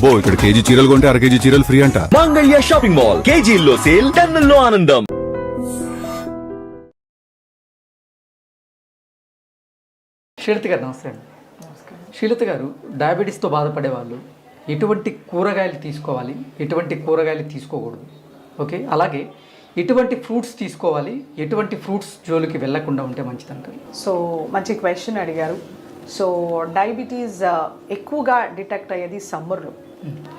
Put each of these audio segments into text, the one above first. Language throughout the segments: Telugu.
అబ్బో ఇక్కడ కేజీ చీరలు కొంటే అర కేజీ చీరలు ఫ్రీ అంట. మంగళ్య షాపింగ్ మాల్, కేజీల్లో సేల్, టన్నుల్లో ఆనందం. శ్రీలత గారు నమస్తే అండి. శ్రీలత గారు, డయాబెటీస్తో బాధపడే వాళ్ళు ఎటువంటి కూరగాయలు తీసుకోవాలి, ఎటువంటి కూరగాయలు తీసుకోకూడదు, ఓకే, అలాగే ఎటువంటి ఫ్రూట్స్ తీసుకోవాలి, ఎటువంటి ఫ్రూట్స్ జోలికి వెళ్లకుండా ఉంటే మంచిదంటారు? సో మంచి క్వశ్చన్ అడిగారు. సో డయాబెటీస్ ఎక్కువగా డిటెక్ట్ అయ్యేది సమ్మర్లో.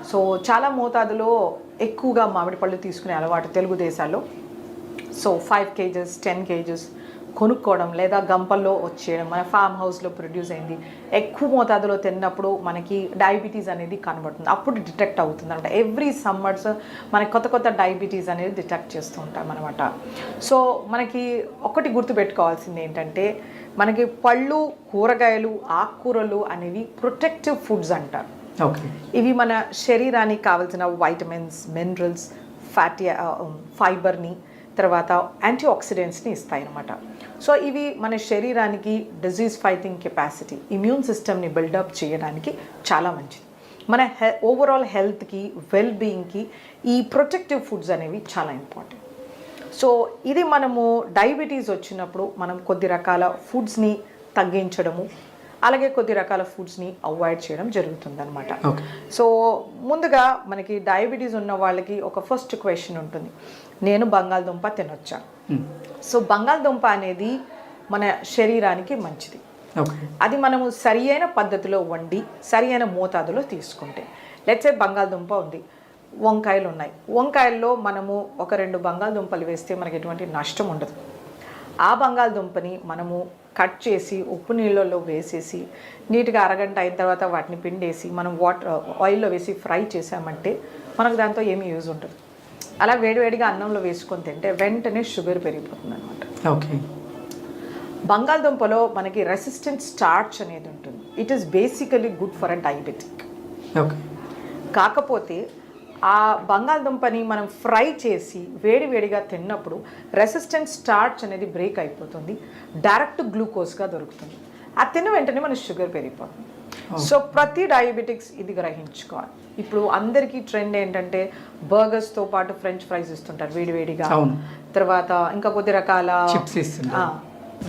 సో చాలా మోతాదులో ఎక్కువగా మామిడి పళ్ళు తీసుకునే అలవాటు తెలుగు దేశాల్లో. సో 5 kgs 10 kgs కొనుక్కోవడం లేదా గంపల్లో వచ్చేయడం, మన ఫామ్ హౌస్లో ప్రొడ్యూస్ అయింది ఎక్కువ మోతాదులో తిన్నప్పుడు మనకి డయాబెటీస్ అనేది కనబడుతుంది, అప్పుడు డిటెక్ట్ అవుతుంది అనమాట. ఎవ్రీ సమ్మర్స్ మనకి కొత్త కొత్త డయాబెటీస్ అనేది డిటెక్ట్ చేస్తూ ఉంటాం అనమాట. సో మనకి ఒకటి గుర్తుపెట్టుకోవాల్సింది ఏంటంటే, మనకి పళ్ళు, కూరగాయలు, ఆకుకూరలు అనేవి ప్రొటెక్టివ్ ఫుడ్స్ అంటారు. ఓకే, ఇవి మన శరీరానికి కావాల్సిన వైటమిన్స్, మినరల్స్, ఫ్యాటీ ఫైబర్ని, తర్వాత యాంటీ ఆక్సిడెంట్స్ని ఇస్తాయి అన్నమాట. సో ఇవి మన శరీరానికి డిజీజ్ ఫైటింగ్ కెపాసిటీ, ఇమ్యూన్ సిస్టమ్ని బిల్డప్ చేయడానికి చాలా మంచిది. మన ఓవరాల్ హెల్త్కి, వెల్ బీయింగ్కి ఈ ప్రొటెక్టివ్ ఫుడ్స్ అనేవి చాలా ఇంపార్టెంట్. సో ఇది మనము డయాబెటీస్ వచ్చినప్పుడు మనం కొద్ది రకాల ఫుడ్స్ని తగ్గించడము, అలాగే కొద్ది రకాల ఫుడ్స్ని అవాయిడ్ చేయడం జరుగుతుందన్నమాట. సో ముందుగా మనకి డయాబెటీస్ ఉన్న వాళ్ళకి ఒక ఫస్ట్ క్వశ్చన్ ఉంటుంది, నేను బంగాళదుంప తినొచ్చా? సో బంగాళదుంప అనేది మన శరీరానికి మంచిది. అది మనము సరి అయిన పద్ధతిలో వండి సరి అయిన మోతాదులో తీసుకుంటే, లెట్స్ సే బంగాళదుంప ఉంది, వంకాయలు ఉన్నాయి, వంకాయల్లో మనము ఒక 2 బంగాళదుంపలు వేస్తే మనకి ఎటువంటి నష్టం ఉండదు. ఆ బంగాళదుంపని మనము కట్ చేసి ఉప్పు నీళ్ళల్లో వేసేసి నీట్గా అరగంట అయిన తర్వాత వాటిని పిండేసి మనం ఆయిల్లో వేసి ఫ్రై చేసామంటే మనకు దాంతో ఏమీ యూజ్ ఉంటుంది. అలా వేడివేడిగా అన్నంలో వేసుకొని తింటే వెంటనే షుగర్ పెరిగిపోతుంది అనమాట. ఓకే, బంగాళదుంపలో మనకి రెసిస్టెంట్ స్టార్చ్ అనేది ఉంటుంది. It is basically good for a diabetic. Okay, కాకపోతే ఆ బంగాళదుంపని మనం ఫ్రై చేసి వేడివేడిగా తిన్నప్పుడు రెసిస్టెంట్ స్టార్చ్ అనేది బ్రేక్ అయిపోతుంది, డైరెక్ట్ గ్లూకోజ్గా దొరుకుతుంది. అది తిన్న వెంటనే మన షుగర్ పెరిగిపోతుంది. సో ప్రతి డయాబెటిక్స్ ఇది గ్రహించుకోవాలి. ఇప్పుడు అందరికీ ట్రెండ్ ఏంటంటే బర్గర్స్తో పాటు ఫ్రెంచ్ ఫ్రైస్ ఇస్తుంటారు వేడివేడిగా, తర్వాత ఇంకా కొద్ది రకాల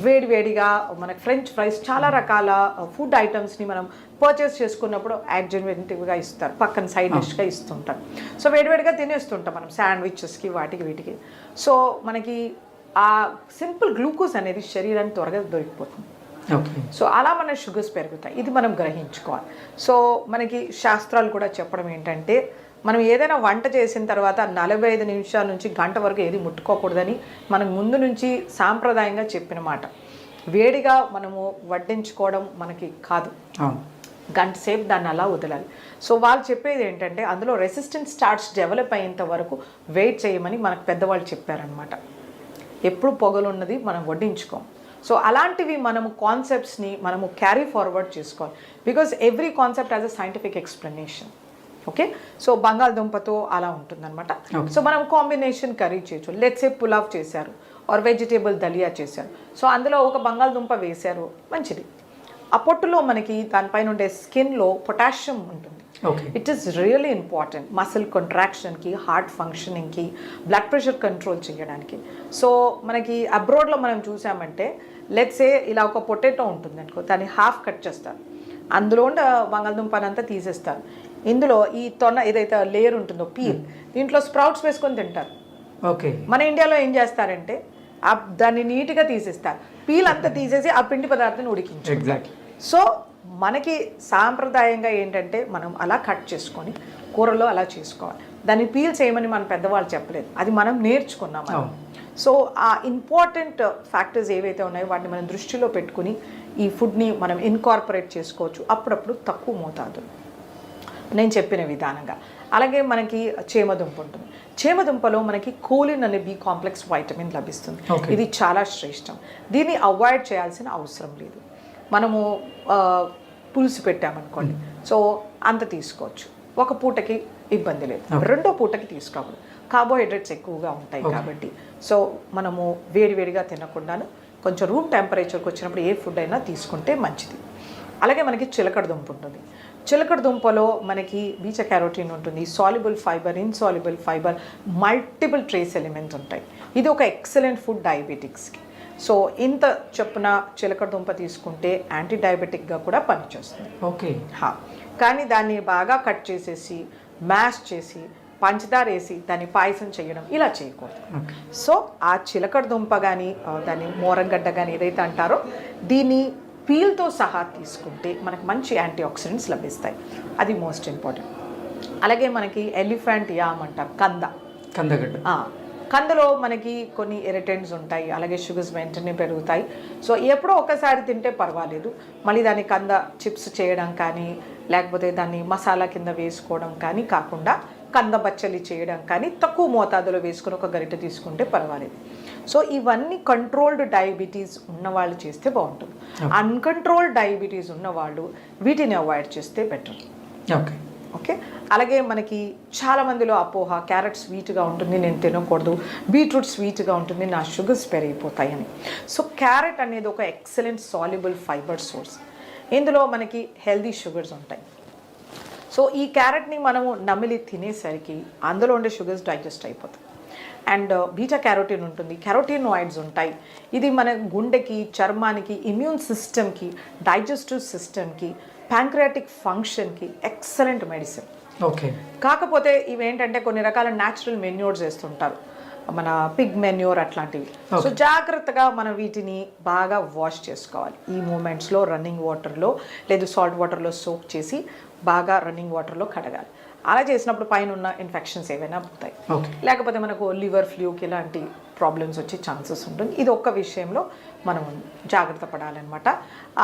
వేడివేడిగా మనకి ఫ్రెంచ్ ఫ్రైస్, చాలా రకాల ఫుడ్ ఐటమ్స్ని మనం పర్చేస్ చేసుకున్నప్పుడు యాడ్జెన్వెంటివ్గా ఇస్తారు, పక్కన సైడ్ డిష్గా ఇస్తుంటారు. సో వేడివేడిగా తినేస్తుంటాం మనం శాండ్విచెస్కి, వాటికి వీటికి. సో మనకి ఆ సింపుల్ గ్లూకోజ్ అనేది శరీరానికి త్వరగా దొరికిపోతుంది. సో అలా మన షుగర్స్ పెరుగుతాయి, ఇది మనం గ్రహించుకోవాలి. సో మనకి శాస్త్రాలు కూడా చెప్పడం ఏంటంటే, మనం ఏదైనా వంట చేసిన తర్వాత 45 నిమిషాల నుంచి గంట వరకు ఏది ముట్టుకోకూడదని మనకు ముందు నుంచి సాంప్రదాయంగా చెప్పిన మాట. వేడిగా మనము వడ్డించుకోవడం మనకి కాదు, గంట సేపు దాన్ని అలా వదలాలి. సో వాళ్ళు చెప్పేది ఏంటంటే, అందులో రెసిస్టెంట్ స్టార్చ్ డెవలప్ అయ్యేంత వరకు వెయిట్ చేయమని మనకు పెద్దవాళ్ళు చెప్పారనమాట. ఎప్పుడు పొగలున్నది మనం వడ్డించుకోం. సో అలాంటివి మనము కాన్సెప్ట్స్ని మనము క్యారీ ఫార్వర్డ్ చేసుకోవాలి, because every concept has a scientific explanation. Okay, so బంగాళదుంపతో అలా ఉంటుందన్నమాట. సో మనం కాంబినేషన్ కర్రీ చేయొచ్చు. లెట్స్ సే పులావ్ చేశారు ఆర్ వెజిటేబుల్ దలియా చేశారు, సో అందులో ఒక బంగాళదుంప వేశారు, మంచిది. ఆ పొట్టులో మనకి దానిపైన ఉండే స్కిన్లో పొటాషియం ఉంటుంది. It is really important muscle కాంట్రాక్షన్కి, హార్ట్ ఫంక్షనింగ్కి, బ్లడ్ ప్రెషర్ కంట్రోల్ చేయడానికి. సో మనకి అబ్రాడ్లో మనం చూసామంటే, లెట్స్ సే ఇలా ఒక పొటాటో ఉంటుంది అనుకో, దాన్ని హాఫ్ కట్ చేస్తారు, అందులో ఉండే బంగాళదుంపనంతా తీసేస్తారు, ఇందులో ఈ తొన ఏదైతే లేయర్ ఉంటుందో పీల్, దీంట్లో స్ప్రౌట్స్ వేసుకొని తింటారు. ఓకే, మన ఇండియాలో ఏం చేస్తారంటే దాన్ని నీట్గా తీసేస్తారు, పీల్ అంతా తీసేసి ఆ పిండి పదార్థాన్ని ఉడికించారు. సో మనకి సాంప్రదాయంగా ఏంటంటే మనం అలా కట్ చేసుకొని కూరలో అలా చేసుకోవాలి, దాన్ని పీల్ చేయమని మన పెద్దవాళ్ళు చెప్పలేదు, అది మనం నేర్చుకున్నాం. సో ఆ ఇంపార్టెంట్ ఫ్యాక్టర్స్ ఏవైతే ఉన్నాయో వాటిని మనం దృష్టిలో పెట్టుకుని ఈ ఫుడ్ని మనం ఇన్కార్పొరేట్ చేసుకోవచ్చు, అప్పుడప్పుడు తక్కువ మోతాదులు నేను చెప్పిన విధానంగా. అలాగే మనకి చేమదుంప ఉంటుంది, చేమదుంపలో మనకి కోలిన్ అనే బి కాంప్లెక్స్ వైటమిన్ లభిస్తుంది. ఇది చాలా శ్రేష్టం, దీన్ని అవాయిడ్ చేయాల్సిన అవసరం లేదు. మనము పులుసు పెట్టామనుకోండి, సో అంత తీసుకోవచ్చు, ఒక పూటకి ఇబ్బంది లేదు, రెండో పూటకి తీసుకోకూడదు, కార్బోహైడ్రేట్స్ ఎక్కువగా ఉంటాయి కాబట్టి. సో మనము వేడివేడిగా తినకుండాను కొంచెం రూమ్ టెంపరేచర్కి వచ్చినప్పుడు ఏ ఫుడ్ అయినా తీసుకుంటే మంచిది. అలాగే మనకి చిలకడ దుంప ఉంటుంది, చిలకడ దుంపలో మనకి బీటా క్యారోటీన్ ఉంటుంది, soluble fibre, insoluble fibre, multiple trace elements ఉంటాయి. ఇది ఒక ఎక్సలెంట్ ఫుడ్ డయాబెటిక్స్కి. సో ఇంత చొప్పున చిలకడ దుంప తీసుకుంటే యాంటీ డయాబెటిక్గా కూడా పనిచేస్తుంది. ఓకే. కానీ దాన్ని బాగా కట్ చేసేసి మ్యాష్ చేసి పంచదార వేసి దాన్ని పాయసం చేయడం ఇలా చేయకూడదు. సో ఆ చిలకడ దుంప కానీ దాన్ని మోరంగడ్డ కానీ ఏదైతే అంటారో దీన్ని పీల్తో సహా తీసుకుంటే మనకు మంచి యాంటీ ఆక్సిడెంట్స్ లభిస్తాయి. అది మోస్ట్ ఇంపార్టెంట్. అలాగే మనకి ఎలిఫెంట్ యామ్ అంటారు, కందగడ్డ. కందలో మనకి కొన్ని ఇరిటెంట్స్ ఉంటాయి, అలాగే షుగర్స్ వెంటనే పెరుగుతాయి. సో ఎప్పుడో ఒకసారి తింటే పర్వాలేదు. మళ్ళీ దాన్ని కంద చిప్స్ చేయడం కానీ లేకపోతే దాన్ని మసాలా కింద వేసుకోవడం కానీ కాకుండా కంద బచ్చలి చేయడం కానీ తక్కువ మోతాదులో వేసుకొని ఒక గరిట తీసుకుంటే పర్వాలేదు. సో ఇవన్నీ కంట్రోల్డ్ డయాబెటీస్ ఉన్నవాళ్ళు చేస్తే బాగుంటుంది. అన్కంట్రోల్డ్ డయాబెటీస్ ఉన్నవాళ్ళు వీటిని అవాయిడ్ చేస్తే బెటర్. ఓకే. అలాగే మనకి చాలా మందిలో అపోహ, క్యారెట్ స్వీట్గా ఉంటుంది నేను తినకూడదు, బీట్రూట్ స్వీట్గా ఉంటుంది నా షుగర్స్ పెరిగిపోతాయని. సో క్యారెట్ అనేది ఒక ఎక్సలెంట్ సాల్యుబుల్ ఫైబర్ సోర్స్. ఇందులో మనకి హెల్దీ షుగర్స్ ఉంటాయి. సో ఈ క్యారెట్ని మనము నమిలి తినేసరికి అందులో ఉండే షుగర్స్ డైజెస్ట్ అయిపోతాయి. అండ్ బీటా క్యారోటీన్ ఉంటుంది, క్యారోటీనాయిడ్స్ ఉంటాయి. ఇది మన గుండెకి, చర్మానికి, ఇమ్యూన్ సిస్టమ్కి, డైజెస్టివ్ సిస్టమ్కి, ప్యాంక్రియాటిక్ ఫంక్షన్కి ఎక్సలెంట్ మెడిసిన్. ఓకే. కాకపోతే ఇవేంటంటే కొన్ని రకాల న్యాచురల్ మెన్యూర్స్ వేస్తుంటారు, మన పిగ్ మెన్యూర్ అట్లాంటివి. సో జాగ్రత్తగా మనం వీటిని బాగా వాష్ చేసుకోవాలి. ఈ మూమెంట్స్లో రన్నింగ్ వాటర్లో లేదు సాల్ట్ వాటర్లో సోక్ చేసి బాగా రన్నింగ్ వాటర్లో కడగాలి. అలా చేసినప్పుడు పైన ఉన్న ఇన్ఫెక్షన్స్ ఏవైనా పోతాయి. లేకపోతే మనకు లివర్ ఫ్లూకి ఇలాంటి ప్రాబ్లమ్స్ వచ్చే ఛాన్సెస్ ఉంటుంది. ఇది ఒక్క విషయంలో మనం జాగ్రత్త పడాలన్నమాట.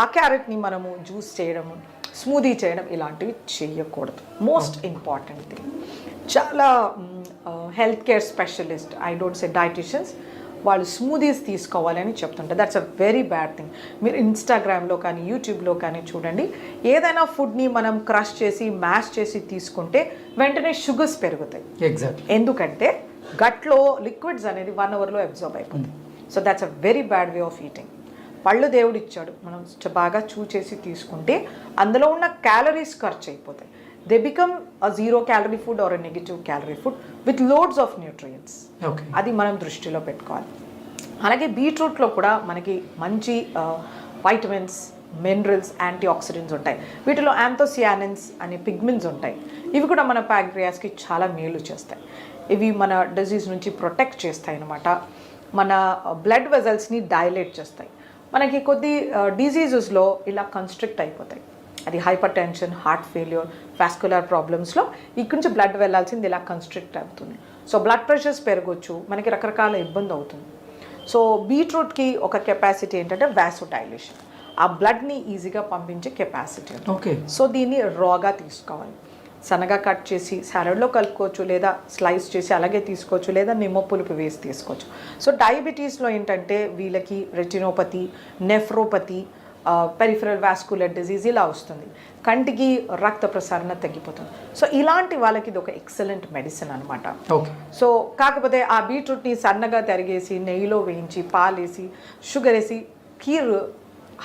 ఆ క్యారెట్ని మనము జ్యూస్ చేయడము, స్మూదీ చేయడం ఇలాంటివి చేయకూడదు. Most important thing. చాలా health care specialist, I don't say dieticians, వాళ్ళు స్మూదీస్ తీసుకోవాలని చెప్తుంటారు. That's a very bad thing. మీరు ఇన్స్టాగ్రామ్లో కానీ యూట్యూబ్లో కానీ చూడండి, ఏదైనా ఫుడ్ని మనం క్రష్ చేసి మ్యాష్ చేసి తీసుకుంటే వెంటనే షుగర్స్ పెరుగుతాయి. ఎగ్జాక్ట్. ఎందుకంటే గట్లో లిక్విడ్స్ అనేది 1 అవర్లో అబ్జర్వ్ అయిపోతుంది. So that's a very bad way of eating. పళ్ళు దేవుడు ఇచ్చాడు, మనం బాగా చేసి తీసుకుంటే అందులో ఉన్న క్యాలరీస్ ఖర్చు అయిపోతాయి. They become a 0 calorie food or a negative calorie food with loads of nutrients. అది మనం దృష్టిలో పెట్టుకోవాలి. అలాగే బీట్రూట్లో కూడా మనకి మంచి వైటమిన్స్, మినరల్స్, యాంటీ ఆక్సిడెంట్స్ ఉంటాయి. వీటిలో యాంథోసియానిన్స్ అనే పిగ్మెంట్స్ ఉంటాయి. ఇవి కూడా మన ప్యాంక్రియాస్కి చాలా మేలు చేస్తాయి. ఇవి మన డిజీజ్ నుంచి ప్రొటెక్ట్ చేస్తాయి అన్నమాట. మన బ్లడ్ వెజల్స్ని డైలేట్ చేస్తాయి. మనకి కొద్ది డిజీజెస్లో ఇలా కన్స్ట్రిక్ట్ అయిపోతాయి. అది hypertension, heart failure, vascular ప్రాబ్లమ్స్లో ఇక్కడి నుంచి బ్లడ్ వెళ్ళాల్సింది ఇలా కన్స్ట్రిక్ట్ అవుతుంది. సో బ్లడ్ ప్రెషర్స్ పెరగవచ్చు, మనకి రకరకాల ఇబ్బంది అవుతుంది. సో బీట్రూట్కి ఒక కెపాసిటీ ఏంటంటే వాసోడైలేషన్, ఆ బ్లడ్ని ఈజీగా పంపించే కెపాసిటీ. ఓకే. సో దీన్ని రాగా తీసుకోవాలి. సన్నగా కట్ చేసి సాలడ్లో కలుపుకోవచ్చు, లేదా స్లైస్ చేసి అలాగే తీసుకోవచ్చు, లేదా నిమ్మ పులుపు వేసి తీసుకోవచ్చు. సో డయాబెటీస్లో ఏంటంటే వీళ్ళకి retinopathy, nephropathy, peripheral vascular disease ఇలా వస్తుంది. కంటికి రక్త ప్రసరణ తగ్గిపోతుంది. సో ఇలాంటి వాళ్ళకి ఇది ఒక ఎక్సలెంట్ మెడిసిన్ అనమాట. సో కాకపోతే ఆ బీట్రూట్ని సన్నగా తరిగేసి నెయ్యిలో వేయించి పాలేసి షుగర్ వేసి కీర్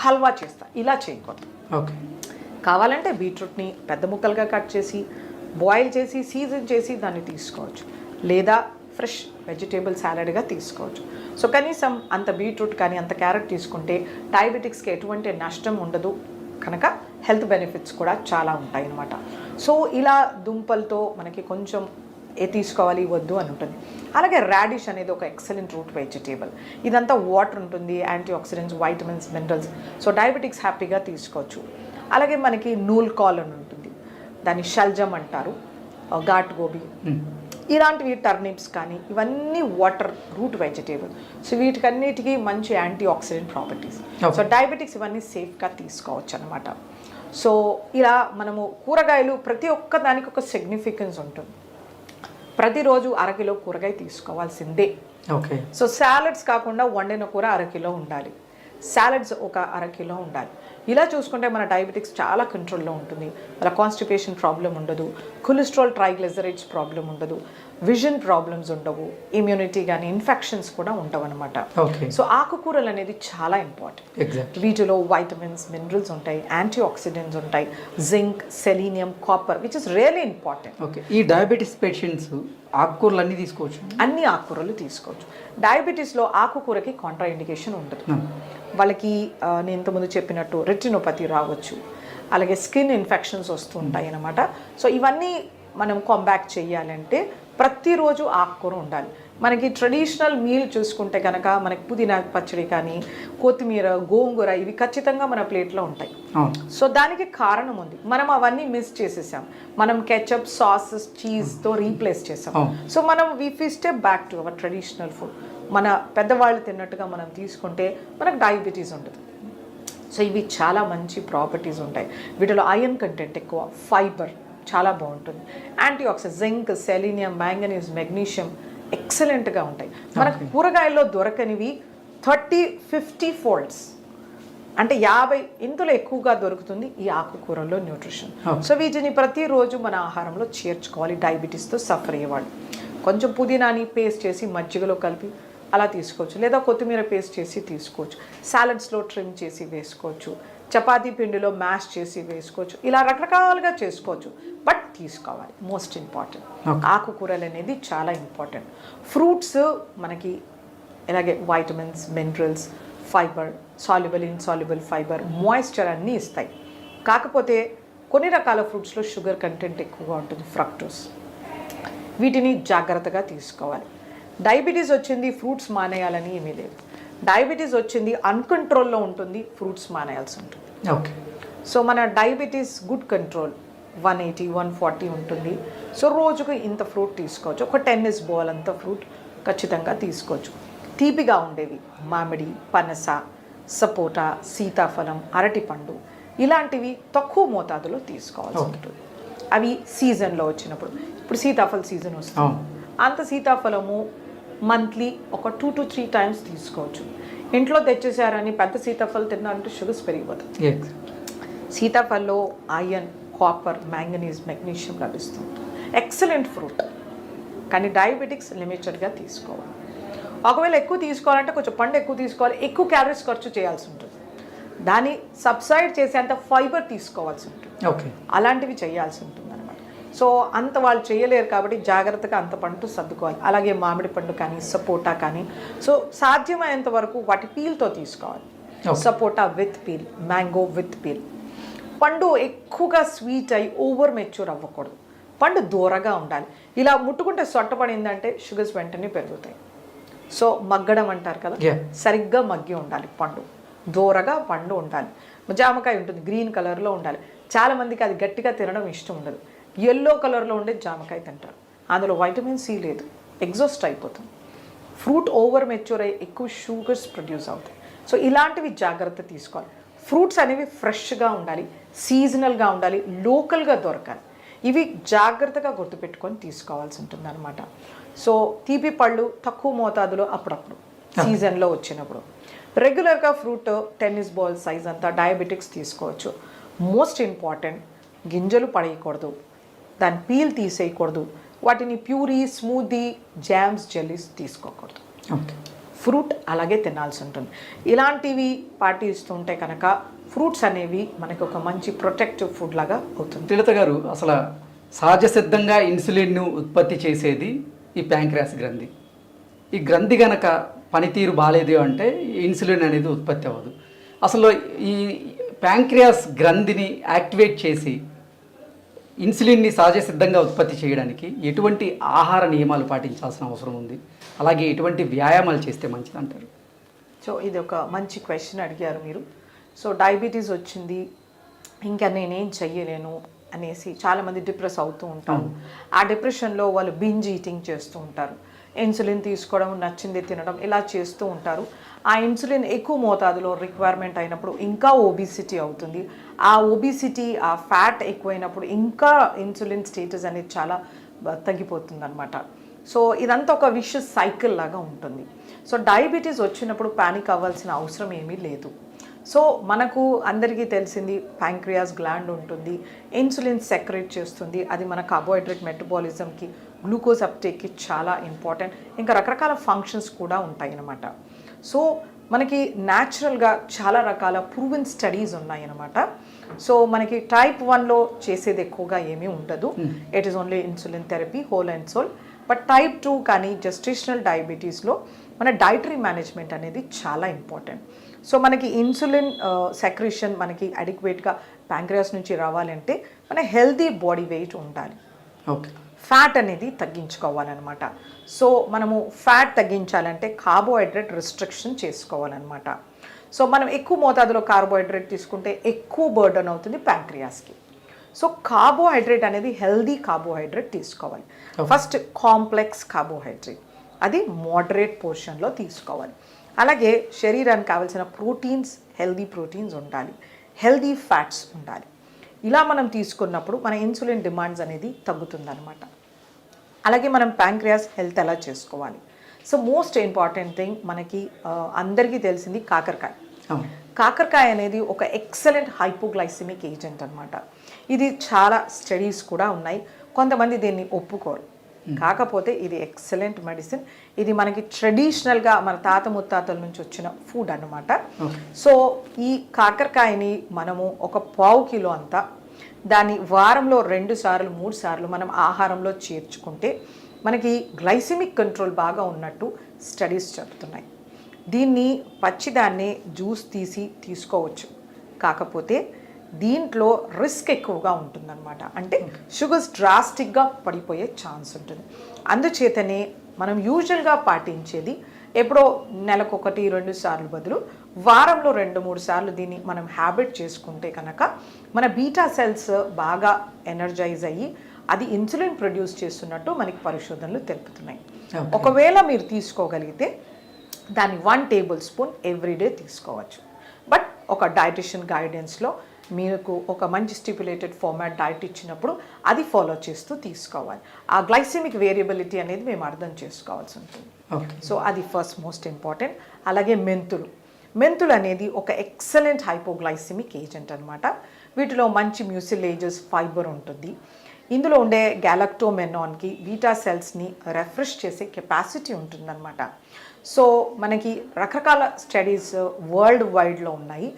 హల్వా చేస్తా, ఇలా చేయకూడదు. ఓకే. కావాలంటే బీట్రూట్ని పెద్ద ముక్కలుగా కట్ చేసి బాయిల్ చేసి సీజన్ చేసి దాన్ని తీసుకోవచ్చు, లేదా ఫ్రెష్ వెజిటేబుల్ సాలడ్గా తీసుకోవచ్చు. సో కనీసం అంత బీట్రూట్ కానీ అంత క్యారెట్ తీసుకుంటే డయాబెటిక్స్కి ఎటువంటి నష్టం ఉండదు కనుక హెల్త్ బెనిఫిట్స్ కూడా చాలా ఉంటాయి అన్నమాట. సో ఇలా దుంపలతో మనకి కొంచెం తీసుకోవాలి వద్దు అని ఉంటుంది. అలాగే రాడిష్ అనేది ఒక ఎక్సలెంట్ రూట్ వెజిటేబుల్. ఇదంతా వాటర్ ఉంటుంది, antioxidants, vitamins, minerals. So diabetics హ్యాపీగా తీసుకోవచ్చు. అలాగే మనకి నూల్ కాల్ అని ఉంటుంది, దాన్ని షల్జమ్ అంటారు, ఘాట్ గోబీ, ఇలాంటివి టర్నిప్స్ కానీ ఇవన్నీ వాటర్ రూట్ వెజిటేబుల్. సో వీటికన్నిటికీ మంచి anti oxidant properties. So diabetics ఇవన్నీ సేఫ్గా తీసుకోవచ్చు అనమాట. సో ఇలా మనము కూరగాయలు ప్రతి ఒక్క దానికి ఒక సిగ్నిఫికెన్స్ ఉంటుంది. ప్రతిరోజు అరకిలో కూరగాయ తీసుకోవాల్సిందే. ఓకే. సో సాలడ్స్ కాకుండా వండిన కూర అరకిలో ఉండాలి, సాలడ్స్ ఒక అరకిలో ఉండాలి. ఇలా చూసుకుంటే మన డయాబెటిక్స్ చాలా కంట్రోల్లో ఉంటుంది. మన కాన్స్టిపేషన్ ప్రాబ్లం ఉండదు, కొలెస్ట్రాల్ ట్రైగ్లిజరైడ్స్ ప్రాబ్లం ఉండదు, విజన్ ప్రాబ్లమ్స్ ఉండవు, ఇమ్యూనిటీ కానీ ఇన్ఫెక్షన్స్ కూడా ఉండవు అనమాట. సో ఆకుకూరలు అనేది చాలా ఇంపార్టెంట్. వీటిలో వైటమిన్స్, మినరల్స్ ఉంటాయి, యాంటీ ఆక్సిడెంట్స్ ఉంటాయి, zinc, selenium, copper, which is really important. Okay, ఈ డయాబెటీస్ పేషెంట్స్ ఆకుకూరలు అన్నీ తీసుకోవచ్చు? అన్ని ఆకుకూరలు తీసుకోవచ్చు. డయాబెటీస్లో ఆకుకూరకి కాంట్రా ఇండికేషన్ ఉండదు. వాళ్ళకి నేను ఇంతకుముందు చెప్పినట్టు రెటినోపతి రావచ్చు, అలాగే స్కిన్ ఇన్ఫెక్షన్స్ వస్తుంటాయి అన్నమాట. సో ఇవన్నీ మనం కాంబ్యాక్ చేయాలంటే ప్రతిరోజు ఆకుకూర ఉండాలి. మనకి ట్రెడిషనల్ మీల్ చూసుకుంటే కనుక మనకి పుదీనా పచ్చడి కానీ, కొత్తిమీర, గోంగూర ఇవి ఖచ్చితంగా మన ప్లేట్లో ఉంటాయి. సో దానికి కారణం ఉంది, మనం అవన్నీ మిస్ చేసేసాం. మనం కెచప్, సాసెస్, చీజ్తో రీప్లేస్ చేసాం. సో మనం we step back to our traditional food. మన పెద్దవాళ్ళు తిన్నట్టుగా మనం తీసుకుంటే మనకు డయాబెటీస్ ఉంటుంది. సో ఇవి చాలా మంచి ప్రాపర్టీస్ ఉంటాయి. వీటిలో ఐరన్ కంటెంట్ ఎక్కువ, ఫైబర్ చాలా బాగుంటుంది, anti oxidant, zinc, selenium, manganese, magnesium ఎక్సలెంట్గా ఉంటాయి. మనకు కూరగాయల్లో దొరకనివి 30-50 ఫోల్డ్స్, అంటే 50 ఇంతలో ఎక్కువగా దొరుకుతుంది ఈ ఆకుకూరల్లో న్యూట్రిషన్. సో వీటిని ప్రతిరోజు మన ఆహారంలో చేర్చుకోవాలి. డయాబెటీస్తో సఫర్ అయ్యేవాళ్ళు కొంచెం పుదీనాని పేస్ట్ చేసి మజ్జిగలో కలిపి అలా తీసుకోవచ్చు, లేదా కొత్తిమీర పేస్ట్ చేసి తీసుకోవచ్చు, సాలడ్స్లో ట్రిమ్ చేసి వేసుకోవచ్చు, చపాతీ పిండిలో మ్యాష్ చేసి వేసుకోవచ్చు, ఇలా రకరకాలుగా చేసుకోవచ్చు. బట్ తీసుకోవాలి, మోస్ట్ ఇంపార్టెంట్. ఆకుకూరలు అనేది చాలా ఇంపార్టెంట్. ఫ్రూట్స్ మనకి ఇలాగే vitamins, minerals, fibre, soluble, insoluble fibre, moisture అన్నీ ఇస్తాయి. కాకపోతే కొన్ని రకాల ఫ్రూట్స్లో షుగర్ కంటెంట్ ఎక్కువగా ఉంటుంది, ఫ్రక్టోస్. వీటిని జాగ్రత్తగా తీసుకోవాలి. డయాబెటీస్ వచ్చింది ఫ్రూట్స్ మానేయాలని ఏమీ లేదు. డయాబెటీస్ వచ్చింది అన్కంట్రోల్లో ఉంటుంది, ఫ్రూట్స్ మానేయాల్సి ఉంటుంది. ఓకే, సో మన డయాబెటీస్ గుడ్ కంట్రోల్ 180-140 ఉంటుంది. సో రోజుకు ఇంత ఫ్రూట్ తీసుకోవచ్చు, ఒక టెన్నిస్ బాల్ అంత ఫ్రూట్ ఖచ్చితంగా తీసుకోవచ్చు. తీపిగా ఉండేవి మామిడి, పనస, సపోటా, సీతాఫలం, అరటిపండు ఇలాంటివి తక్కువ మోతాదులో తీసుకోవాల్సి ఉంటుంది. అవి సీజన్లో వచ్చినప్పుడు, ఇప్పుడు సీతాఫల సీజన్ వస్తుంది, అంత సీతాఫలము మంత్లీ ఒక 2 to 3 టైమ్స్ తీసుకోవచ్చు. ఇంట్లో తెచ్చేసారని పెద్ద సీతాఫలం తిన్నారంటే షుగర్స్ పెరిగిపోతాయి. సీతాఫలంలో ఐరన్, కాపర్, మ్యాంగనీస్, మెగ్నీషియం లభిస్తుంది. Excellent fruit. కానీ డయాబెటిక్స్ లిమిటెడ్గా తీసుకోవాలి. ఒకవేళ ఎక్కువ తీసుకోవాలంటే కొంచెం పండు ఎక్కువ తీసుకోవాలి, ఎక్కువ క్యాలరీస్ ఖర్చు చేయాల్సి ఉంటుంది, దాన్ని సబ్సైడ్ చేసేంత ఫైబర్ తీసుకోవాల్సి ఉంటుంది. ఓకే, అలాంటివి చేయాల్సి ఉంటుంది అనమాట. సో అంత వాళ్ళు చేయలేరు కాబట్టి జాగ్రత్తగా అంత పండు సర్దుకోవాలి. అలాగే మామిడి పండు కానీ, సపోటా కానీ, సో సాధ్యమైనంత వరకు వాటి పీల్తో తీసుకోవాలి. Sapota with peel, mango with peel. పండు ఎక్కువగా స్వీట్ అయి ఓవర్ మెచ్యూర్ అవ్వకూడదు, పండు దూరగా ఉండాలి. ఇలా ముట్టుకుంటే సొట్టపడిందంటే షుగర్స్ వెంటనే పెరుగుతాయి. సో మగ్గడం అంటారు కదా, సరిగ్గా మగ్గి ఉండాలి పండు, దూరగా పండు ఉండాలి. జామకాయ ఉంటుంది, గ్రీన్ కలర్లో ఉండాలి. చాలామందికి అది గట్టిగా తినడం ఇష్టం ఉండదు, ఎల్లో కలర్లో ఉండే జామకాయ తింటారు, అందులో వైటమిన్ సి లేదు, ఎగ్జాస్ట్ అయిపోతుంది. ఫ్రూట్ ఓవర్ మెచ్యూర్ అయ్యి ఎక్కువ షుగర్స్ ప్రొడ్యూస్ అవుతాయి. సో ఇలాంటివి జాగ్రత్త తీసుకోవాలి. ఫ్రూట్స్ అనేవి ఫ్రెష్గా ఉండాలి, సీజనల్గా ఉండాలి, లోకల్గా దొరకాలి. ఇవి జాగ్రత్తగా గుర్తుపెట్టుకొని తీసుకోవాల్సి ఉంటుంది అనమాట. సో తీపి పళ్ళు తక్కువ మోతాదులో అప్పుడప్పుడు సీజన్లో వచ్చినప్పుడు. రెగ్యులర్గా ఫ్రూట్ టెన్నిస్ బాల్ సైజ్ అంతా డయాబెటిక్స్ తీసుకోవచ్చు. మోస్ట్ ఇంపార్టెంట్, గింజలు పడేయకూడదు, దాని పీల్ తీసేయకూడదు, వాటిని ప్యూరీ, స్మూదీ, జామ్స్, జెల్లీస్ తీసుకోకూడదు. ఓకే, ఫ్రూట్ అలాగే తినాల్సి ఉంటుంది. ఇలాంటివి పాటిస్తుంటే కనుక ఫ్రూట్స్ అనేవి మనకు ఒక మంచి ప్రొటెక్టివ్ ఫుడ్ లాగా అవుతుంది. శ్రీలత గారు, అసలు సహజ సిద్ధంగా ఇన్సులిన్ను ఉత్పత్తి చేసేది ఈ ప్యాంక్రియాస్ గ్రంథి. ఈ గ్రంథి గనక పనితీరు బాగాలేదు అంటే ఇన్సులిన్ అనేది ఉత్పత్తి అవ్వదు. అసలు ఈ ప్యాంక్రియాస్ గ్రంథిని యాక్టివేట్ చేసి ఇన్సులిన్ని సహజ సిద్ధంగా ఉత్పత్తి చేయడానికి ఎటువంటి ఆహార నియమాలు పాటించాల్సిన అవసరం ఉంది, అలాగే ఎటువంటి వ్యాయామాలు చేస్తే మంచిది అంటారు? సో ఇది ఒక మంచి క్వశ్చన్ అడిగారు మీరు. సో డయాబెటీస్ వచ్చింది, ఇంకా నేనేం చెయ్యలేను అనేసి చాలామంది డిప్రెస్ అవుతూ ఉంటారు. ఆ డిప్రెషన్లో వాళ్ళు బింజ్ ఈటింగ్ చేస్తూ ఉంటారు, ఇన్సులిన్ తీసుకోవడం, నచ్చింది తినడం ఇలా చేస్తూ ఉంటారు. ఆ ఇన్సులిన్ ఎక్కువ మోతాదులో రిక్వైర్మెంట్ అయినప్పుడు ఇంకా ఒబిసిటీ అవుతుంది. ఆ ఒబిసిటీ, ఆ ఫ్యాట్ ఎక్కువైనప్పుడు ఇంకా ఇన్సులిన్ స్టేటస్ అనేది చాలా తగ్గిపోతుంది అనమాట. సో ఇదంతా ఒక విషయస్ సైకిల్ లాగా ఉంటుంది. సో డయాబెటీస్ వచ్చినప్పుడు ప్యానిక్ అవ్వాల్సిన అవసరం ఏమీ లేదు. సో మనకు అందరికీ తెలిసింది ప్యాంక్రియాస్ గ్లాండ్ ఉంటుంది, ఇన్సులిన్ సెక్రెట్ చేస్తుంది, అది మన కార్బోహైడ్రేట్ మెటబాలిజంకి గ్లూకోజ్ అప్టేక్కి చాలా ఇంపార్టెంట్, ఇంకా రకరకాల ఫంక్షన్స్ కూడా ఉంటాయి అన్నమాట. సో మనకి న్యాచురల్గా చాలా రకాల ప్రూవెన్ స్టడీస్ ఉన్నాయన్నమాట. సో మనకి టైప్ 1లో చేసేది ఎక్కువగా ఏమీ ఉండదు, it is only insulin therapy whole and soul. But type 2 కానీ జెస్టేషనల్ డయాబెటీస్లో మన డైటరీ మేనేజ్మెంట్ అనేది చాలా ఇంపార్టెంట్. సో మనకి ఇన్సులిన్ సెక్రేషన్ మనకి అడిక్వేట్గా ప్యాంక్రియాస్ నుంచి రావాలంటే మన హెల్తీ బాడీ వెయిట్ ఉండాలి, ఓకే, ఫ్యాట్ అనేది తగ్గించుకోవాలన్నమాట. సో మనము ఫ్యాట్ తగ్గించాలంటే కార్బోహైడ్రేట్ రిస్ట్రిక్షన్ చేసుకోవాలన్నమాట. సో మనం ఎక్కువ మోతాదులో కార్బోహైడ్రేట్ తీసుకుంటే ఎక్కువ బర్డన్ అవుతుంది ప్యాంక్రియాస్కి. సో కార్బోహైడ్రేట్ అనేది హెల్దీ కార్బోహైడ్రేట్ తీసుకోవాలి. ఫస్ట్ కాంప్లెక్స్ కార్బోహైడ్రేట్ అది మోడరేట్ పోర్షన్లో తీసుకోవాలి. అలాగే శరీరానికి కావాల్సిన ప్రోటీన్స్, హెల్దీ ప్రోటీన్స్ ఉండాలి, హెల్దీ ఫ్యాట్స్ ఉండాలి. ఇలా మనం తీసుకున్నప్పుడు మన ఇన్సులిన్ డిమాండ్స్ అనేది తగ్గుతుందన్నమాట. అలాగే మనం ప్యాంక్రియాస్ హెల్త్ ఎలా చేసుకోవాలి? సో మోస్ట్ ఇంపార్టెంట్ థింగ్ మనకి అందరికీ తెలిసింది కాకరకాయ. కాకరకాయ అనేది ఒక ఎక్సలెంట్ హైపోగ్లైసిమిక్ ఏజెంట్ అనమాట. ఇది చాలా స్టడీస్ కూడా ఉన్నాయి, కొంతమంది దీన్ని ఒప్పుకోరు, కాకపోతే ఇది ఎక్సలెంట్ మెడిసిన్. ఇది మనకి ట్రెడిషనల్గా మన తాత ముత్తాతల నుంచి వచ్చిన ఫుడ్ అన్నమాట. సో ఈ కాకరకాయని మనము ఒక 1/2 కిలో అంతా దాన్ని వారంలో 2 సార్లు 3 సార్లు మనం ఆహారంలో చేర్చుకుంటే మనకి గ్లైసిమిక్ కంట్రోల్ బాగా ఉన్నట్టు స్టడీస్ చెప్తున్నాయి. దీన్ని పచ్చిదాన్ని జ్యూస్ తీసి తీసుకోవచ్చు, కాకపోతే దీంట్లో రిస్క్ ఎక్కువగా ఉంటుందన్నమాట. అంటే షుగర్స్ డ్రాస్టిక్గా పడిపోయే ఛాన్స్ ఉంటుంది. అందుచేతనే మనం యూజువల్గా పాటించేది ఎప్పుడో నెలకు 1-2 సార్లు బదులు వారంలో 2-3 సార్లు దీన్ని మనం హ్యాబిట్ చేసుకుంటే కనుక మన బీటా సెల్స్ బాగా ఎనర్జైజ్ అయ్యి అది ఇన్సులిన్ ప్రొడ్యూస్ చేస్తున్నట్టు మనకి పరిశోధనలు తెలుపుతున్నాయి. ఒకవేళ మీరు తీసుకోగలిగితే దాన్ని 1 టేబుల్ స్పూన్ ఎవ్రీడే తీసుకోవచ్చు. బట్ ఒక డైటిషియన్ గైడెన్స్లో మీకు ఒక మంచి స్టిపులేటెడ్ ఫార్మాట్ డైట్ ఇచ్చినప్పుడు అది ఫాలో చేస్తూ తీసుకోవాలి. ఆ గ్లైసెమిక్ వేరియబిలిటీ అనేది మేము అర్థం చేసుకోవాల్సి ఉంటుంది. సో అది ఫస్ట్ మోస్ట్ ఇంపార్టెంట్. అలాగే మెంతులు అనేది ఒక ఎక్సలెంట్ హైపోగ్లైసెమిక్ ఏజెంట్ అనమాట. వీటిలో మంచి మ్యూసిలేజెస్, ఫైబర్ ఉంటుంది. ఇందులో ఉండే గ్యాలక్టోమెనాన్కి బీటా సెల్స్ని రెఫ్రెష్ చేసే కెపాసిటీ ఉంటుందన్నమాట. సో మనకి రకరకాల స్టడీస్ వరల్డ్ వైడ్లో ఉన్నాయి.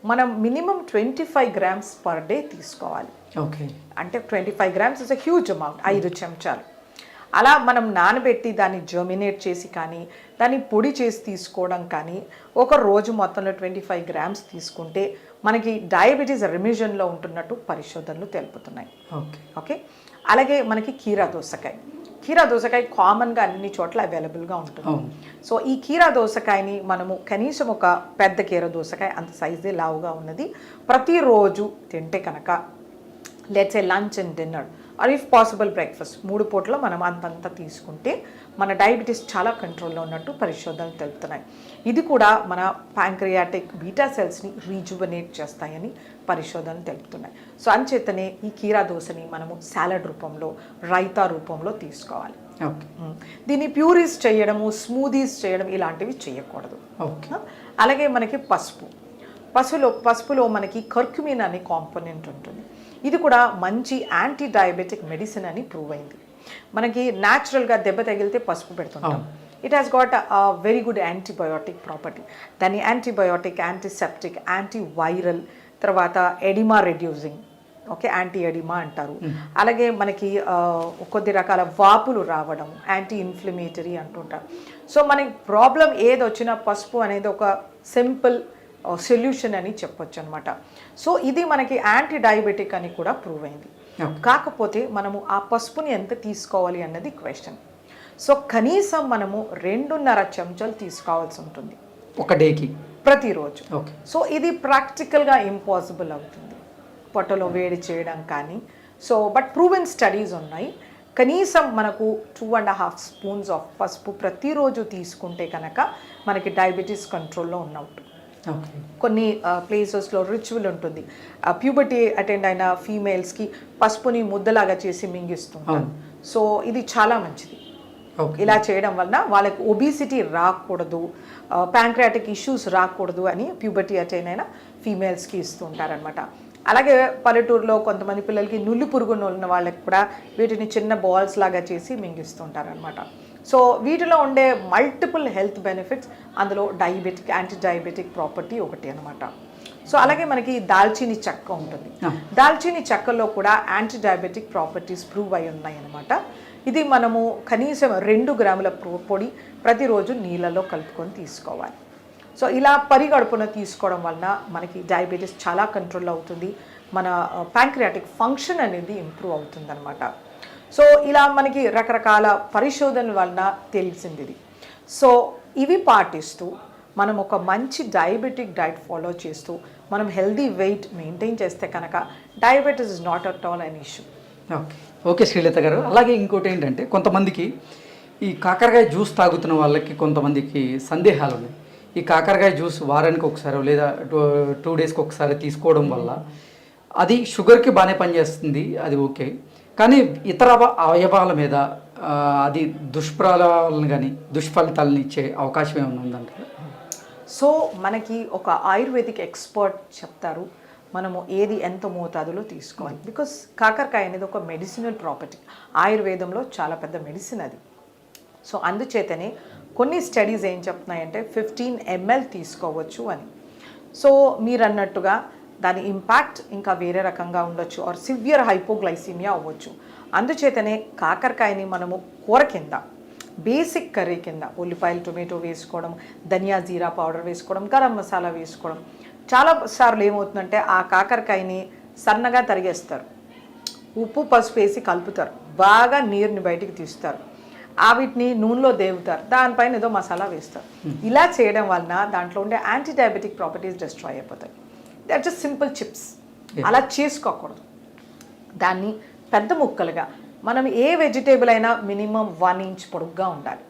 మనం మినిమం 25 grams పర్ డే తీసుకోవాలి. ఓకే, అంటే 25 grams is a huge amount, 5 చెంచాలు. అలా మనం నానబెట్టి దాన్ని జర్మినేట్ చేసి కానీ దాన్ని పొడి చేసి తీసుకోవడం కానీ ఒక రోజు మొత్తంలో 25 grams తీసుకుంటే మనకి డయాబెటీస్ రిమిషన్లో ఉంటున్నట్టు పరిశోధనలు తెలుపుతున్నాయి. ఓకే, అలాగే మనకి కీరా దోసకాయ కామన్గా అన్ని చోట్ల అవైలబుల్గా ఉంటుంది. సో ఈ కీరా దోసకాయని మనము కనీసం ఒక పెద్ద కీరా దోసకాయ అంత సైజే లావుగా ఉన్నది ప్రతిరోజు తింటే కనుక let's A lunch and dinner or if possible breakfast 3 పూటలో మనం అంతంతా తీసుకుంటే మన డయాబెటీస్ చాలా కంట్రోల్లో ఉన్నట్టు పరిశోధనలు తెలుపుతున్నాయి. ఇది కూడా మన ప్యాంక్రియాటిక్ బీటా సెల్స్ని రీజువనేట్ చేస్తాయని పరిశోధనలు తెలుపుతున్నాయి. సో అంచేతనే ఈ కీరా దోసని మనము సాలడ్ రూపంలో, రైతా రూపంలో తీసుకోవాలి. దీన్ని ప్యూరీస్ చేయడము, స్మూదీస్ చేయడం ఇలాంటివి చేయకూడదు. అలాగే మనకి పసుపులో మనకి కర్క్యూమిన్ అనే కాంపోనెంట్ ఉంటుంది. ఇది కూడా మంచి యాంటీ డయాబెటిక్ మెడిసిన్ అని ప్రూవ్ అయింది. మనకి న్యాచురల్గా దెబ్బ తగిలితే పసుపు పెడుతుంటాం. It has got a very good antibiotic property. దాన్ని యాంటీబయోటిక్, యాంటీసెప్టిక్, యాంటీవైరల్, తర్వాత oedema reducing, okay, anti oedema అంటారు. అలాగే మనకి కొద్ది రకాల వాపులు రావడం, యాంటీ ఇన్ఫ్లమేటరీ అంటుంటారు. సో మనకి ప్రాబ్లం ఏది వచ్చినా పసుపు అనేది ఒక సింపుల్ సొల్యూషన్ అని చెప్పొచ్చు అనమాట. సో ఇది మనకి యాంటీ డయాబెటిక్ అని కూడా ప్రూవ్ అయింది. కాకపోతే మనము ఆ పసుపుని ఎంత తీసుకోవాలి అన్నది క్వశ్చన్. సో కనీసం మనము 2.5 చెంచాలు తీసుకోవాల్సి ఉంటుంది ఒక డేకి, ప్రతిరోజు. సో ఇది ప్రాక్టికల్గా ఇంపాసిబుల్ అవుతుంది పొట్టలో వేడి చేయడం కానీ. సో బట్ ప్రూవెన్ స్టడీస్ ఉన్నాయి. కనీసం మనకు 2.5 స్పూన్స్ ఆఫ్ పసుపు ప్రతిరోజు తీసుకుంటే కనుక మనకి డయాబెటీస్ కంట్రోల్లో ఉన్నట్టు. కొన్ని ప్లేసెస్లో రిచువల్ ఉంటుంది, ప్యూబర్టీ అటెండ్ అయిన ఫీమేల్స్కి పసుపుని ముద్దలాగా చేసి మింగిస్తుంటారు. సో ఇది చాలా మంచిది. Okay. ఇలా చేయడం వలన వాళ్ళకి ఒబిసిటీ రాకూడదు, ప్యాంక్రియాటిక్ ఇష్యూస్ రాకూడదు అని ప్యూబర్టీ అటైన్ అయిన ఫీమేల్స్కి ఇస్తూ ఉంటారనమాట. అలాగే పల్లెటూరులో కొంతమంది పిల్లలకి నుల్లి పురుగును ఉన్న వాళ్ళకి కూడా వీటిని చిన్న బాల్స్ లాగా చేసి మింగిస్తుంటారనమాట. సో వీటిలో ఉండే మల్టిపుల్ హెల్త్ బెనిఫిట్స్, అందులో యాంటీ డయాబెటిక్ ప్రాపర్టీ ఒకటి అనమాట. సో అలాగే మనకి దాల్చీని చెక్క ఉంటుంది. దాల్చీని చెక్కలో కూడా యాంటీ డయాబెటిక్ ప్రాపర్టీస్ ప్రూవ్ అయి ఉన్నాయి అనమాట. ఇది మనము కనీసం 2 గ్రాముల పొడి ప్రతిరోజు నీళ్ళలో కలుపుకొని తీసుకోవాలి. సో ఇలా పరిగడుపున తీసుకోవడం వలన మనకి డయాబెటీస్ చాలా కంట్రోల్ అవుతుంది, మన ప్యాంక్రియాటిక్ ఫంక్షన్ అనేది ఇంప్రూవ్ అవుతుంది అనమాట. సో ఇలా మనకి రకరకాల పరిశోధనల వలన తెలిసింది ఇది. సో ఇవి పాటిస్తూ మనం ఒక మంచి డయాబెటిక్ డైట్ ఫాలో చేస్తూ మనం హెల్దీ వెయిట్ మెయింటైన్ చేస్తే కనుక diabetes is not at all an issue. Okay Srilatha గారు, అలాగే ఇంకోటి ఏంటంటే కొంతమందికి ఈ కాకరకాయ జ్యూస్ తాగుతున్న వాళ్ళకి కొంతమందికి సందేహాలు ఉన్నాయి. ఈ కాకరకాయ జ్యూస్ వారానికి ఒకసారి లేదా 2 డేస్కి ఒకసారి తీసుకోవడం వల్ల అది షుగర్కి బాగానే పనిచేస్తుంది, అది ఓకే, కానీ ఇతర అవయవాల మీద అది దుష్ప్రభావాలను కానీ దుష్ఫలితాలను ఇచ్చే అవకాశం ఏమైనా ఉందంటారు? సో మనకి ఒక ఆయుర్వేదిక్ ఎక్స్పర్ట్ చెప్తారు మనము ఏది ఎంత మోతాదులో తీసుకోవాలి. బికాస్ కాకరకాయ అనేది ఒక మెడిసినల్ ప్రాపర్టీ, ఆయుర్వేదంలో చాలా పెద్ద మెడిసిన్ అది. సో అందుచేతనే కొన్ని స్టడీస్ ఏం చెప్తున్నాయంటే 15 ml తీసుకోవచ్చు అని. సో మీరు అన్నట్టుగా దాని ఇంపాక్ట్ ఇంకా వేరే రకంగా ఉండొచ్చు, ఆర్ సివియర్ హైపోగ్లైసీమియా అవ్వచ్చు. అందుచేతనే కాకరకాయని మనము కూర కింద, బేసిక్ కర్రీ కింద ఉల్లిపాయలు టొమాటో వేసుకోవడం, ధనియా జీరా పౌడర్ వేసుకోవడం, గరం మసాలా వేసుకోవడం. చాలా సార్లు ఏమవుతుందంటే ఆ కాకరకాయని సన్నగా తరిగేస్తారు, ఉప్పు పసుపు వేసి కలుపుతారు, బాగా నీరుని బయటికి తీస్తారు, వీటిని నూనెలో దేవుతారు, దానిపైన ఏదో మసాలా వేస్తారు. ఇలా చేయడం వలన దాంట్లో ఉండే యాంటీ డయాబెటిక్ ప్రాపర్టీస్ డిస్ట్రాయ్ అయిపోతాయి. That just simple chips. అలా చేసుకోకూడదు. దాన్ని పెద్ద ముక్కలుగా, మనం ఏ వెజిటేబుల్ అయినా మినిమం 1 ఇంచ్ పొడుగ్గా ఉండాలి.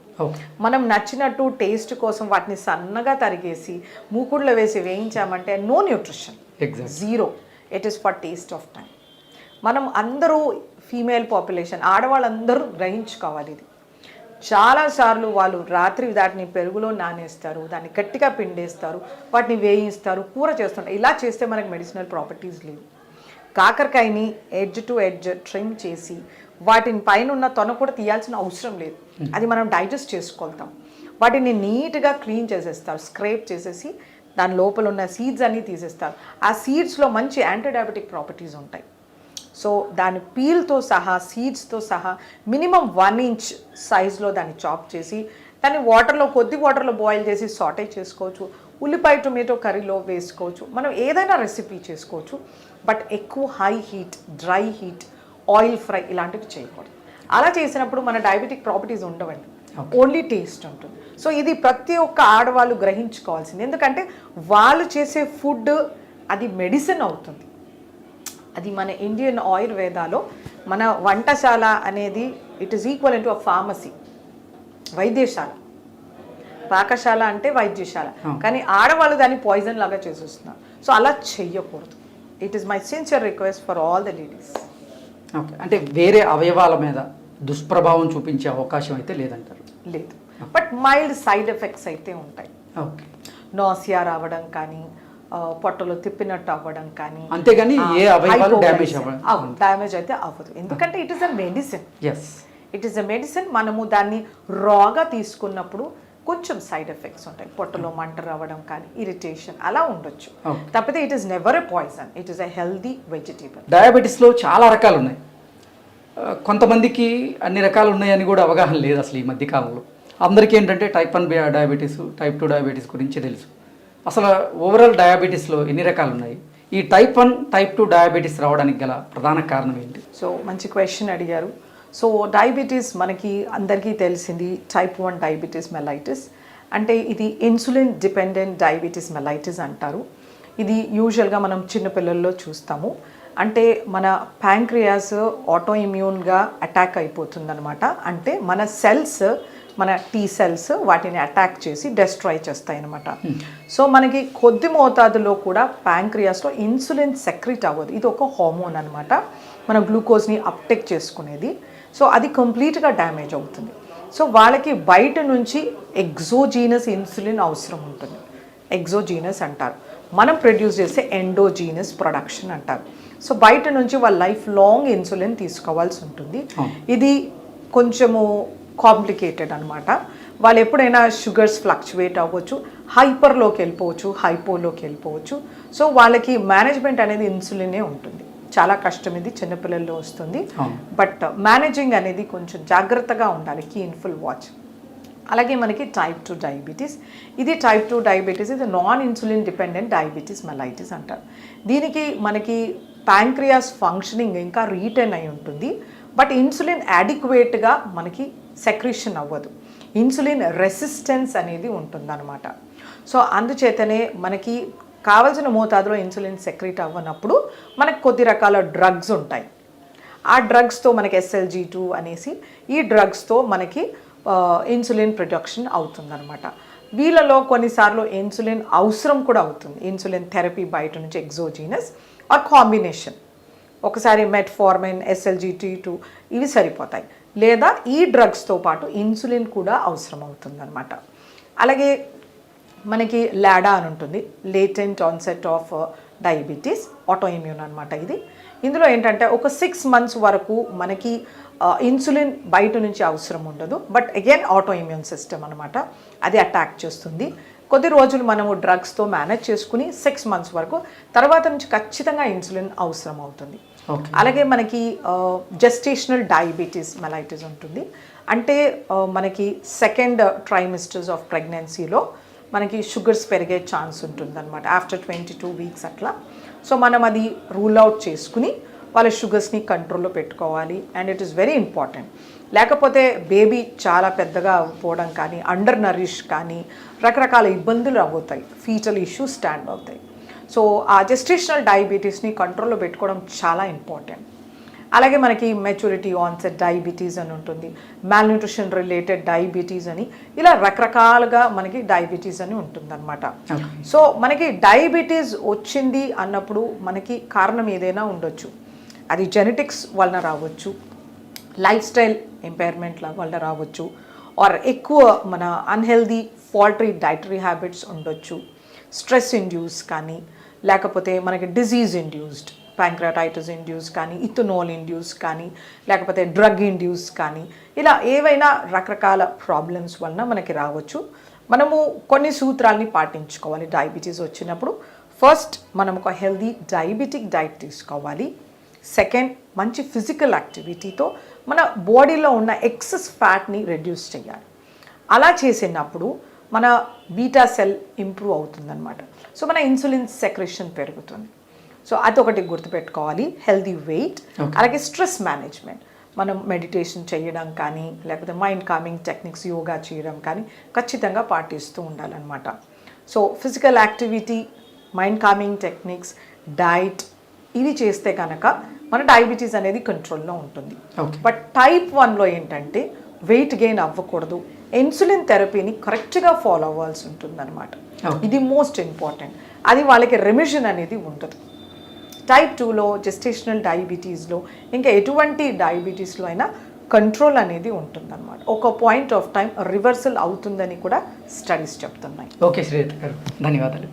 మనం నచ్చినట్టు టేస్ట్ కోసం వాటిని సన్నగా తరిగేసి మూకుడులో వేసి వేయించామంటే no nutrition, zero. It is for taste of time. మనం అందరూ ఫీమేల్ పాపులేషన్, ఆడవాళ్ళందరూ గ్రహించుకోవాలి ఇది. చాలాసార్లు వాళ్ళు రాత్రి వాటిని పెరుగులో నానేస్తారు, దాన్ని గట్టిగా పిండేస్తారు, వాటిని వేయిస్తారు, కూర చేస్తుంటారు. ఇలా చేస్తే మనకి మెడిసినల్ ప్రాపర్టీస్ లేవు. కాకరకాయని ఎడ్జ్ టు ఎడ్జ్ ట్రిమ్ చేసి వాటిని పైన ఉన్న తొన కూడా తీయాల్సిన అవసరం లేదు, అది మనం డైజెస్ట్ చేసుకోగలుగుతాం. వాటిని నీట్గా క్లీన్ చేసేస్తారు, స్క్రేప్ చేసేసి దాని లోపల ఉన్న సీడ్స్ అన్నీ తీసేస్తారు. ఆ సీడ్స్లో మంచి యాంటీ డయాబెటిక్ ప్రాపర్టీస్ ఉంటాయి. సో దాని పీల్తో సహా, సీడ్స్తో సహా మినిమం 1 ఇంచ్ సైజులో దాన్ని చాప్ చేసి దాన్ని కొద్ది వాటర్లో బాయిల్ చేసి సాటే చేసుకోవచ్చు. ఉల్లిపాయ టొమాటో కర్రీలో వేసుకోవచ్చు. మనం ఏదైనా రెసిపీ చేసుకోవచ్చు. బట్ ఎక్కువ high heat, dry heat, oil fry ఇలాంటివి చేయకూడదు. అలా చేసినప్పుడు మన డయాబెటిక్ ప్రాపర్టీస్ ఉండవండి, ఓన్లీ టేస్ట్ ఉంటుంది. సో ఇది ప్రతి ఒక్క ఆడవాళ్ళు గ్రహించుకోవాల్సింది. ఎందుకంటే వాళ్ళు చేసే ఫుడ్ అది మెడిసిన్ అవుతుంది. అది మన ఇండియన్ ఆయుర్వేదాలో మన వంటశాల అనేది it is equal to a pharmacy, వైద్యశాల. పాకశాల అంటే వైద్యశాల, కానీ ఆడవాళ్ళు దాన్ని పాయిజన్ లాగా చేసేస్తున్నారు. సో అలా చెయ్యకూడదు. It is my sincere request for all the ladies. Okay, అంటే వేరే అవయవాల మీద దుష్ప్రభావం చూపించే అవకాశం అయితే లేదంటారు? లేదు, బట్ మైల్డ్ సైడ్ ఎఫెక్ట్స్ అయితే ఉంటాయి. ఓకే, నాసియా రావడం కానీ, పొట్టలో తిప్పినట్టు అవ్వడం కానీ, అంతేగాని ఏ అవయవాలు డ్యామేజ్ అయితే అవ్వదు. ఎందుకంటే it is a medicine. Yes, it is a medicine. మనము దాన్ని రాగా తీసుకున్నప్పుడు కొంచెం సైడ్ ఎఫెక్ట్స్ ఉంటాయి, పొట్టలో మంట రావడం కానీ, ఇరిటేషన్ అలా ఉండొచ్చు. తప్పితే it is never a poison, it is a healthy vegetable. డయాబెటీస్లో చాలా రకాలు ఉన్నాయి. కొంతమందికి అన్ని రకాలు ఉన్నాయని కూడా అవగాహన లేదు అసలు ఈ మధ్యకాలంలో. అందరికీ ఏంటంటే టైప్ 1 డయాబెటీస్, టైప్ 2 డయాబెటీస్ గురించి తెలుసు. అసలు ఓవరాల్ డయాబెటీస్లో ఎన్ని రకాలు ఉన్నాయి? ఈ టైప్ 1, టైప్ 2 డయాబెటీస్ రావడానికి గల ప్రధాన కారణం ఏంటి? సో మంచి క్వశ్చన్ అడిగారు. సో డయాబెటీస్ మనకి అందరికీ తెలిసింది టైప్ 1 డయాబెటీస్ మెలైటిస్. అంటే ఇది ఇన్సులిన్ డిపెండెంట్ డయాబెటీస్ మెలైటిస్ అంటారు. ఇది యూజువల్గా మనం చిన్నపిల్లల్లో చూస్తాము. అంటే మన ప్యాంక్రియాస్ ఆటో ఇమ్యూన్గా అటాక్ అయిపోతుందన్నమాట. అంటే మన సెల్స్, మన టీ సెల్స్ వాటిని అటాక్ చేసి డెస్ట్రాయ్ చేస్తాయి అన్నమాట. సో మనకి కొద్ది మోతాదులో కూడా ప్యాంక్రియాస్లో ఇన్సులిన్ సెక్రెట్ అవ్వదు. ఇది ఒక హార్మోన్ అనమాట, మన గ్లూకోజ్ని అప్టేక్ చేసుకునేది. సో అది కంప్లీట్గా డ్యామేజ్ అవుతుంది. సో వాళ్ళకి బయట నుంచి ఎగ్జోజీనస్ ఇన్సులిన్ అవసరం ఉంటుంది. ఎగ్జోజీనస్ అంటారు, మనం ప్రొడ్యూస్ చేసే ఎండోజీనస్ ప్రొడక్షన్ అంటారు. సో బయట నుంచి వాళ్ళ లైఫ్ లాంగ్ ఇన్సులిన్ తీసుకోవాల్సి ఉంటుంది. ఇది కొంచెము కాంప్లికేటెడ్ అనమాట. వాళ్ళు ఎప్పుడైనా షుగర్స్ ఫ్లక్చువేట్ అవ్వచ్చు, హైపర్లోకి వెళ్ళిపోవచ్చు, హైపోలోకి వెళ్ళిపోవచ్చు. సో వాళ్ళకి మేనేజ్మెంట్ అనేది ఇన్సులినే ఉంటుంది. చాలా కష్టం, ఇది చిన్నపిల్లల్లో వస్తుంది. బట్ మేనేజింగ్ అనేది కొంచెం జాగ్రత్తగా ఉండాలి, కీన్ఫుల్ వాచ్. అలాగే మనకి టైప్ 2 డయాబెటీస్. ఇది టైప్ 2 డయాబెటీస్, ఇది non insulin dependent diabetes mellitus అంటారు. దీనికి మనకి ప్యాంక్రియాస్ ఫంక్షనింగ్ ఇంకా రీటైన్ అయి ఉంటుంది, బట్ ఇన్సులిన్ అడిక్వేట్గా మనకి సెక్రీషన్ అవ్వదు. ఇన్సులిన్ రెసిస్టెన్స్ అనేది ఉంటుందన్నమాట. సో అందుచేతనే మనకి కావాల్సిన మోతాదులో ఇన్సులిన్ సెక్రీట్ అవ్వనప్పుడు మనకు కొద్ది రకాల డ్రగ్స్ ఉంటాయి. ఆ డ్రగ్స్తో మనకి SLG2 అనేసి ఈ డ్రగ్స్తో మనకి ఇన్సులిన్ ప్రొడక్షన్ అవుతుందన్నమాట. వీళ్ళలో కొన్నిసార్లు ఇన్సులిన్ అవసరం కూడా అవుతుంది. ఇన్సులిన్ థెరపీ బయట నుంచి ఎగ్జోజీనస్ ఆర్ కాంబినేషన్, ఒకసారి మెట్ఫార్మిన్, SLGT2 ఇవి సరిపోతాయి, లేదా ఈ డ్రగ్స్తో పాటు ఇన్సులిన్ కూడా అవసరం అవుతుందన్నమాట. అలాగే మనకి లాడా అని ఉంటుంది, latent onset of diabetes, auto immune అనమాట ఇది. ఇందులో ఏంటంటే ఒక 6 months వరకు మనకి ఇన్సులిన్ బయట నుంచి అవసరం ఉండదు, but again auto immune system అనమాట, అది అటాక్ చేస్తుంది. కొద్ది రోజులు మనము డ్రగ్స్తో మేనేజ్ చేసుకుని 6 months వరకు, తర్వాత నుంచి ఖచ్చితంగా ఇన్సులిన్ అవసరం అవుతుంది. అలాగే మనకి జెస్టేషనల్ డయాబెటీస్ మెలైటిస్ ఉంటుంది. అంటే మనకి 2nd trimesters ఆఫ్ ప్రెగ్నెన్సీలో మనకి షుగర్స్ పెరిగే ఛాన్స్ ఉంటుందన్నమాట, ఆఫ్టర్ 22 weeks అట్లా. సో మనం అది రూల్ అవుట్ చేసుకుని వాళ్ళ షుగర్స్ని కంట్రోల్లో పెట్టుకోవాలి. And it is very important. లేకపోతే బేబీ చాలా పెద్దగా పోవడం కానీ, అండర్ నరిష్ కానీ, రకరకాల ఇబ్బందులు అవుతాయి, ఫీటల్ ఇష్యూస్ స్టాండ్ అవుతాయి. సో ఆ జెస్టేషనల్ డయాబెటీస్ని కంట్రోల్లో పెట్టుకోవడం చాలా ఇంపార్టెంట్. అలాగే మనకి మెచ్యూరిటీ ఆన్సెట్ డయాబెటీస్ అని ఉంటుంది, మాల్న్యూట్రిషన్ రిలేటెడ్ డయాబెటీస్ అని, ఇలా రకరకాలుగా మనకి డయాబెటీస్ అని ఉంటుందన్నమాట. సో మనకి డయాబెటీస్ వచ్చింది అన్నప్పుడు మనకి కారణం ఏదైనా ఉండొచ్చు. అది జెనెటిక్స్ వలన రావచ్చు, లైఫ్ స్టైల్ ఇంపైర్మెంట్ వల్ల రావచ్చు, ఆర్ ఎక్కువ మన అన్హెల్దీ ఫాల్టరీ డైటరీ హ్యాబిట్స్ ఉండొచ్చు, స్ట్రెస్ ఇండ్యూస్ కానీ, లేకపోతే మనకి డిజీజ్ ఇండ్యూస్డ్, ప్యాంక్రటైటిస్ ఇండ్యూస్ కానీ, ఇథనాల్ ఇండ్యూస్ కానీ, లేకపోతే డ్రగ్ ఇండ్యూస్ కానీ, ఇలా ఏవైనా రకరకాల ప్రాబ్లమ్స్ వలన మనకి రావచ్చు. మనము కొన్ని సూత్రాలని పాటించుకోవాలి డయాబెటీస్ వచ్చినప్పుడు. ఫస్ట్, మనం ఒక హెల్దీ డయాబెటిక్ డైట్ తీసుకోవాలి. సెకండ్, మంచి ఫిజికల్ యాక్టివిటీతో మన బాడీలో ఉన్న ఎక్సెస్ ఫ్యాట్ని రెడ్యూస్ చేయాలి. అలా చేసినప్పుడు మన బీటా సెల్ ఇంప్రూవ్ అవుతుందన్నమాట. సో మన ఇన్సులిన్ సెక్రెషన్ పెరుగుతుంది. సో అదొకటి గుర్తుపెట్టుకోవాలి, హెల్దీ వెయిట్. అలాగే స్ట్రెస్ మేనేజ్మెంట్, మనం మెడిటేషన్ చేయడం కానీ, లేకపోతే మైండ్ కామింగ్ టెక్నిక్స్, యోగా చేయడం కానీ ఖచ్చితంగా పాటిస్తూ ఉండాలన్నమాట. So physical activity, mind coming techniques, diet, ఇవి చేస్తే కనుక మన డయాబెటీస్ అనేది కంట్రోల్లో ఉంటుంది. బట్ టైప్ 1లో ఏంటంటే వెయిట్ గెయిన్ అవ్వకూడదు, ఇన్సులిన్ థెరపీని కరెక్ట్గా ఫాలో అవ్వాల్సి ఉంటుంది అనమాట. ఇది మోస్ట్ ఇంపార్టెంట్. అది వాళ్ళకి రెమిషన్ అనేది ఉండదు. టైప్ 2లో, జెస్టేషనల్ డయాబెటీస్లో, ఇంకా ఎటువంటి డయాబెటీస్లో అయినా కంట్రోల్ అనేది ఉంటుందన్నమాట. ఒక పాయింట్ ఆఫ్ టైం రివర్సల్ అవుతుందని కూడా స్టడీస్ చెప్తున్నాయి. ఓకే శ్రీలత గారు, ధన్యవాదాలు.